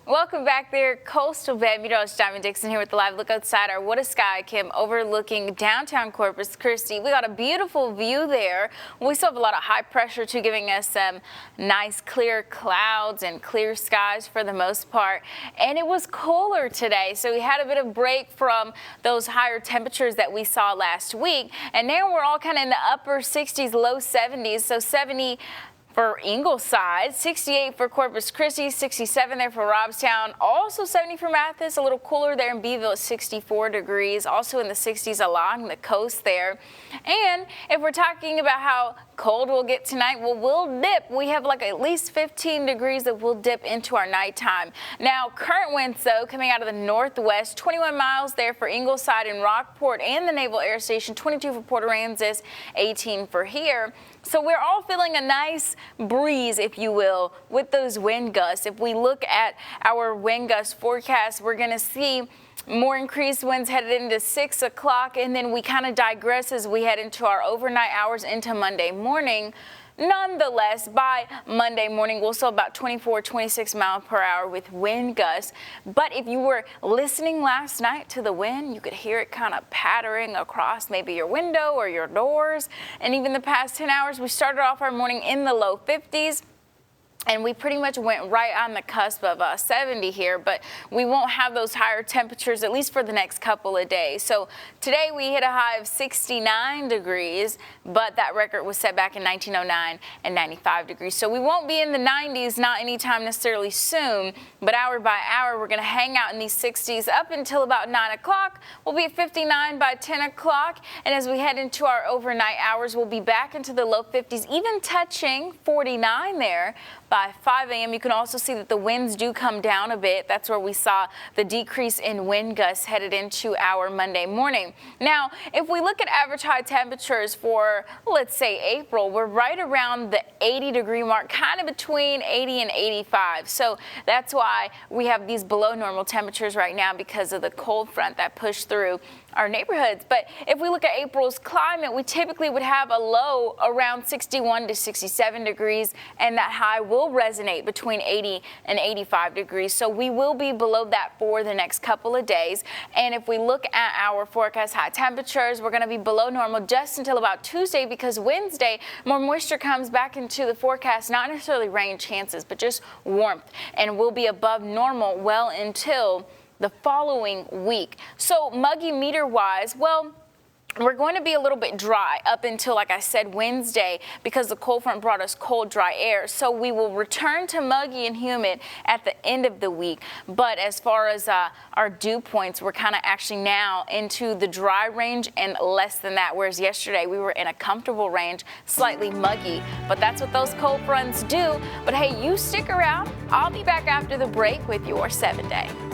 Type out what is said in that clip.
Welcome back there, Coastal Bed. Meteorologist Diamond Dixon here with the live look outside our What a Sky cam overlooking downtown Corpus Christi. We got a beautiful view there. We still have a lot of high pressure too, giving us some nice clear clouds and clear skies for the most part. And it was cooler today, so we had a bit of break from those higher temperatures that we saw last week. And now we're all kind of in the upper 60s, low 70s, so 70 for Ingleside, 68 for Corpus Christi, 67 there for Robstown, also 70 for Mathis, a little cooler there in Beeville at 64 degrees, also in the 60s along the coast there. And if we're talking about how cold we'll get tonight, well, we'll dip. We have like at least 15 degrees that we'll dip into our nighttime. Now, current winds, though, coming out of the northwest, 21 miles there for Ingleside and Rockport and the Naval Air Station, 22 for Port Aransas, 18 for here. So we're all feeling a nice breeze, if you will, with those wind gusts. If we look at our wind gust forecast, we're going to see more increased winds headed into 6 o'clock, and then we kind of digress as we head into our overnight hours into Monday morning. Nonetheless, by Monday morning, we'll still about 24, 26 miles per hour with wind gusts. But if you were listening last night to the wind, you could hear it kind of pattering across maybe your window or your doors. And even the past 10 hours, we started off our morning in the low 50s. And we pretty much went right on the cusp of 70 here, but we won't have those higher temperatures, at least for the next couple of days. So today we hit a high of 69 degrees, but that record was set back in 1909 and 95 degrees. So we won't be in the 90s, not anytime necessarily soon, but hour by hour, we're going to hang out in these 60s up until about 9 o'clock. We'll be at 59 by 10 o'clock. And as we head into our overnight hours, we'll be back into the low 50s, even touching 49 there. By 5 a.m., you can also see that the winds do come down a bit. That's where we saw the decrease in wind gusts headed into our Monday morning. Now, if we look at average high temperatures for, let's say, April, we're right around the 80-degree mark, kind of between 80 and 85. So that's why we have these below normal temperatures right now because of the cold front that pushed through our neighborhoods. But if we look at April's climate, we typically would have a low around 61 to 67 degrees, and that high will resonate between 80 and 85 degrees. So we will be below that for the next couple of days. And if we look at our forecast high temperatures, we're going to be below normal just until about Tuesday, because Wednesday, more moisture comes back into the forecast, not necessarily rain chances, but just warmth, and we'll be above normal well until the following week. So muggy meter-wise, well, we're going to be a little bit dry up until, like I said, Wednesday, because the cold front brought us cold, dry air. So we will return to muggy and humid at the end of the week. But as far as our dew points, we're kind of actually now into the dry range and less than that, whereas yesterday we were in a comfortable range, slightly muggy. But that's what those cold fronts do. But hey, you stick around. I'll be back after the break with your 7-day.